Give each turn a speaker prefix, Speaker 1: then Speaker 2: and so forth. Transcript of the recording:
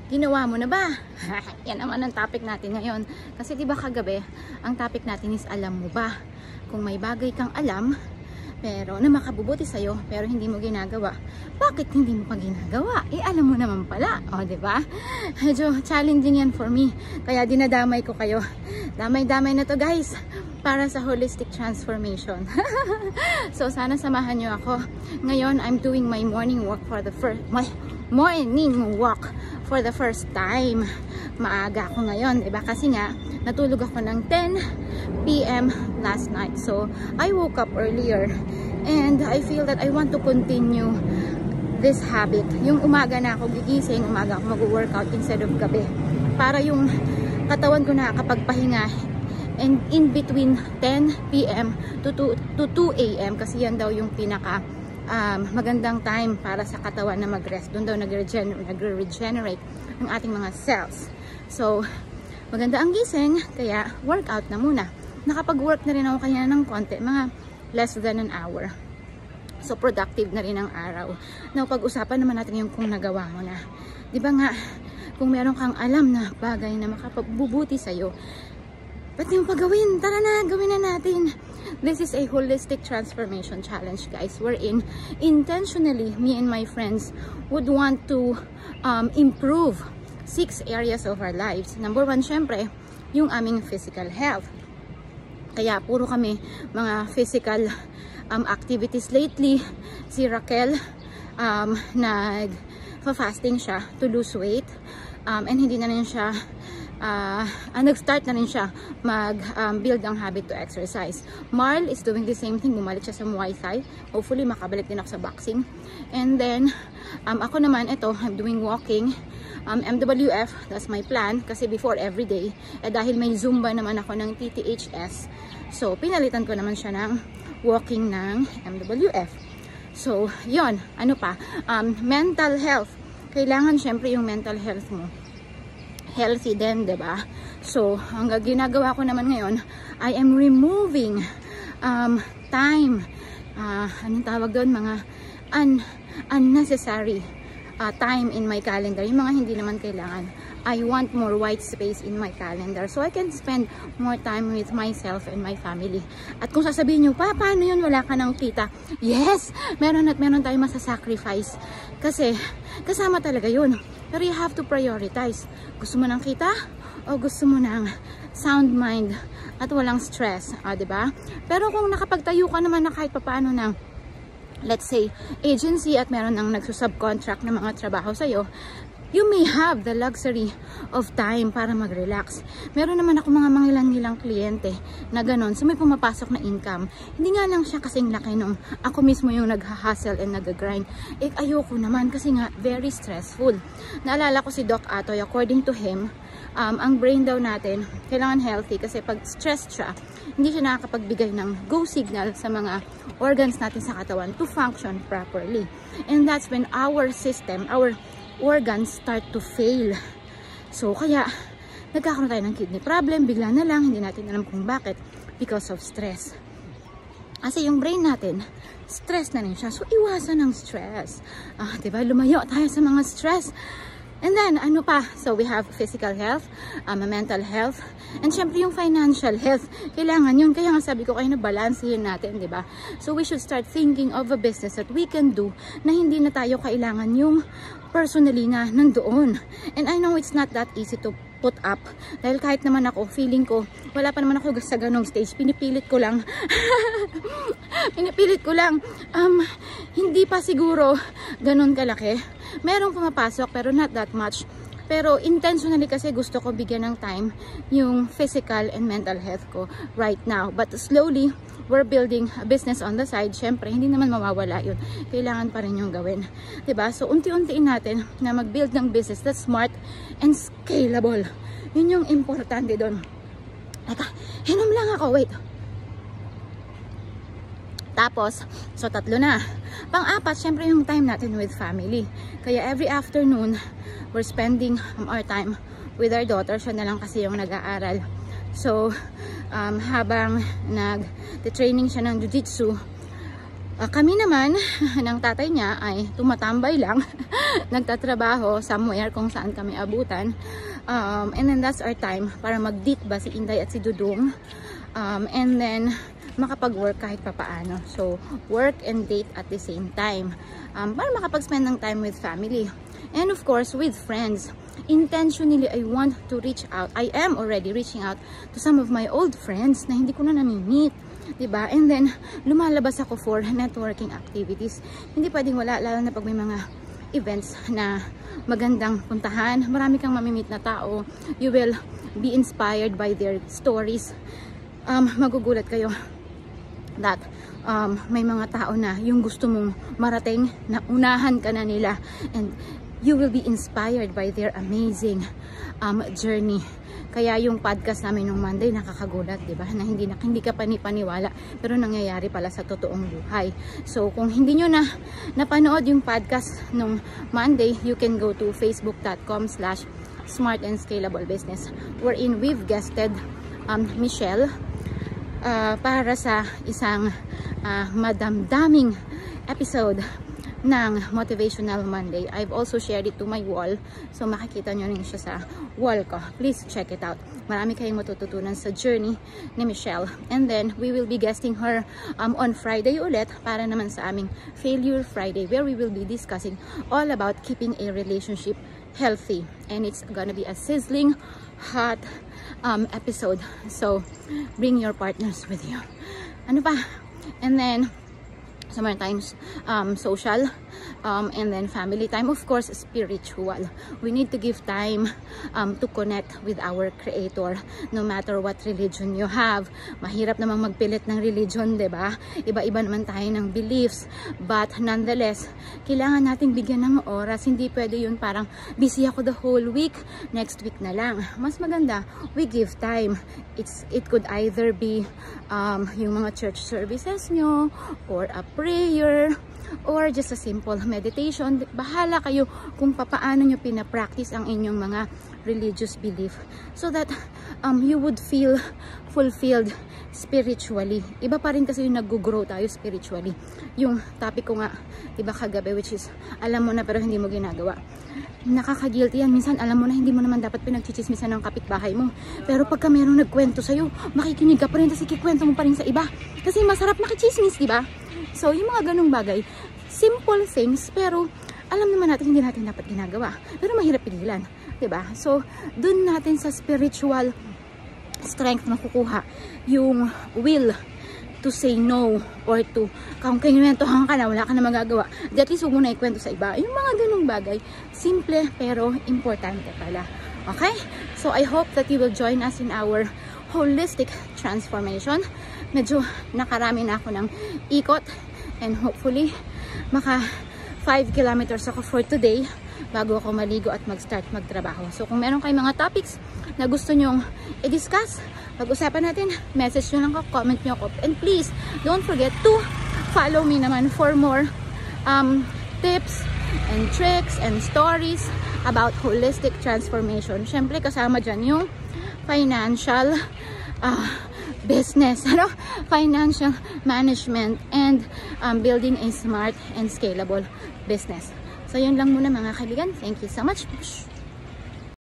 Speaker 1: Ginawa mo na ba? Yan naman ang topic natin ngayon. Kasi diba kagabi, ang topic natin is alam mo ba? Kung may bagay kang alam, pero na makabubuti sa'yo, pero hindi mo ginagawa, bakit hindi mo pa ginagawa? Alam mo naman pala. O, diba? Medyo challenging yan for me. Kaya dinadamay ko kayo. Damay-damay na to guys. Para sa holistic transformation. So, sana samahan nyo ako. Ngayon, I'm doing my morning walk for the first time. Maaga ako ngayon, diba? Kasi nga, natulog ako ng 10 PM last night. So, I woke up earlier and I feel that I want to continue this habit. Yung umaga na ako gigising, umaga ako mag-workout instead of gabi. Para yung katawan ko nakakapagpahinga. And in between 10 PM to 2 AM, kasi yan daw yung pinaka magandang time para sa katawan na mag-rest. Doon daw nagre-regenerate ang ating mga cells. So, maganda ang gising, kaya workout na muna. Nakapag-work na rin ako kanya ng konti, mga less than an hour. So, productive na rin ang araw. Now, pag-usapan naman natin yung kung nagawa mo na. Di ba nga, kung meron kang alam na bagay na makapabubuti sa'yo, ba't yung pagawin? Tara na, gawin na natin. This is a holistic transformation challenge, guys. Wherein, intentionally, me and my friends would want to improve 6 areas of our lives. Number 1, syempre, yung aming physical health. Kaya, puro kami mga physical activities lately. Si Raquel, nag-fasting siya to lose weight. And hindi na rin siya nag-start na rin siya mag-build ang habit to exercise. Marl is doing the same thing. Bumalik siya sa Muay Thai. Hopefully, makabalik din ako sa boxing. And then, ako naman, ito, I'm doing walking. MWF, that's my plan. Kasi before, every day, dahil may Zumba naman ako ng TTHS. So, pinalitan ko naman siya ng walking ng MWF. So, yon. Ano pa? Mental health. Kailangan, syempre, yung mental health mo healthy din, diba? So, ang ginagawa ko naman ngayon, I am removing time, anong tawag doon, mga unnecessary time in my calendar, yung mga hindi naman kailangan. I want more white space in my calendar so I can spend more time with myself and my family. At kung sasabihin nyo, paano yun, wala ka ng kita? Yes! Meron at meron tayong masasacrifice. Kasi, kasama talaga yun. Pero you have to prioritize. Gusto mo ng kita? O gusto mo ng sound mind at walang stress? Diba? Pero kung nakapagtayo ka naman na kahit papaano ng, let's say, agency at meron nang nagsusubcontract ng mga trabaho sa'yo, you may have the luxury of time para mag-relax. Meron naman ako mga mangilang-ilang kliyente na ganon. So may pumapasok na income. Hindi nga lang siya kasing laki nung ako mismo yung nag-hustle and nag-grind. Ayoko naman kasi nga very stressful. Naalala ko si Doc Atoy, according to him, ang brain daw natin kailangan healthy kasi pag stressed siya, hindi siya nakakapagbigay ng go signal sa mga organs natin sa katawan to function properly. And that's when our system, our organs start to fail. So, kaya, nagkakaroon tayo ng kidney problem, bigla na lang, hindi natin alam kung bakit, because of stress. Kasi yung brain natin, stress na rin siya. So, iwasan ng stress. Diba? Lumayo tayo sa mga stress. And then, ano pa? So, we have physical health, mental health, and syempre yung financial health. Kailangan yun. Kaya nga sabi ko kayo na balancehin natin, di ba? So, we should start thinking of a business that we can do na hindi na tayo kailangan yung personally na nandoon. And I know it's not that easy to put up. Dahil kahit naman ako, feeling ko, wala pa naman ako sa ganong stage. Pinipilit ko lang. Pinipilit ko lang. Hindi pa siguro ganon kalaki. Merong pumapasok pero not that much. Pero intentionally kasi gusto ko bigyan ng time yung physical and mental health ko right now. But slowly, we're building a business on the side. Syempre, hindi naman mawawala yun. Kailangan pa rin yung gawin. Diba? So, unti-untiin natin na mag-build ng business that's smart and scalable. Yun yung importante doon. Teka, hinom lang ako. Wait. Tapos, so 3 na. Pang-4, syempre yung time natin with family. Kaya every afternoon, we're spending our time with our daughter. Siya na lang kasi yung nag-aaral. So, habang nag-training siya ng jiu-jitsu, Kami naman, ng tatay niya ay tumatambay lang, nagtatrabaho somewhere kung saan kami abutan. And then that's our time para mag-date ba si Inday at si Dudong. And then makapag-work kahit papaano. So, work and date at the same time. Para makapag-spend ng time with family. And of course, with friends. Intentionally, I want to reach out. I am already reaching out to some of my old friends na hindi ko na nami-meet. Diba? And then, lumalabas ako for networking activities. Hindi pwedeng wala, lalo na pag may mga events na magandang puntahan. Marami kang mamimit na tao. You will be inspired by their stories. Magugulat kayo that may mga tao na yung gusto mong marating, na unahan ka na nila, and you will be inspired by their amazing journey. Kaya yung podcast namin nung Monday nakakagulat, diba? Na hindi ka panipaniwala, pero nangyayari pala sa totoong buhay. So kung hindi nyo na napanood yung podcast nung Monday, you can go to facebook.com/smart and scalable business, wherein we've guested Michelle para sa isang madamdaming episode ng Motivational Monday. I've also shared it to my wall, so makikita nyo rin siya sa wall ko. Please check it out. Marami kayong matututunan sa journey ni Michelle. And then we will be guesting her on Friday ulit para naman sa aming Failure Friday, where we will be discussing all about keeping a relationship healthy. And it's gonna be a sizzling hot episode, so bring your partners with you. Ano pa? And then sometimes social, and then family time, of course spiritual. We need to give time to connect with our Creator, no matter what religion you have. Mahirap namang magpilit ng religion, diba? Iba-iba naman tayo ng beliefs, but nonetheless, kailangan nating bigyan ng oras. Hindi pwede yun parang busy ako the whole week, next week na lang. Mas maganda, we give time. It could either be yung mga church services nyo, or a prayer, or just a simple meditation. Bahala kayo kung paano nyo pinapractice ang inyong mga religious belief, so that you would feel fulfilled spiritually. Iba pa rin kasi yung nag-grow tayo spiritually. Yung topic ko nga, diba, kagabi, which is alam mo na pero hindi mo ginagawa. Nakaka-guilty yan. Minsan alam mo na hindi mo naman dapat pinagchichismisan ng kapitbahay mo, pero pagka merong nagkwento sa'yo, makikinig ka pa rin, kasi kikwento mo pa rin sa iba kasi masarap makichismis, diba? So yung mga ganung bagay, simple things, pero alam naman natin hindi natin dapat ginagawa, pero mahirap pigilan, diba? So dun natin sa spiritual strength makukuha yung will to say no, or to, kung kinuwentohan ka na, wala ka na magagawa, at least huwag mo na ikwento sa iba. Yung mga ganung bagay, simple pero importante pala. Okay? So I hope that you will join us in our holistic transformation. Medyo nakarami na ako ng ikot, and hopefully maka 5 kilometers ako for today bago ako maligo at mag-start magtrabaho. So kung meron kayong mga topics na gusto nyong i-discuss, pag-usapan natin, message nyo lang ako, comment nyo ako. And please, don't forget to follow me naman for more tips and tricks and stories about holistic transformation. Syempre kasama dyan yung financial business, financial management, and building a smart and scalable business. So yun lang muna mga kaibigan. Thank you so much.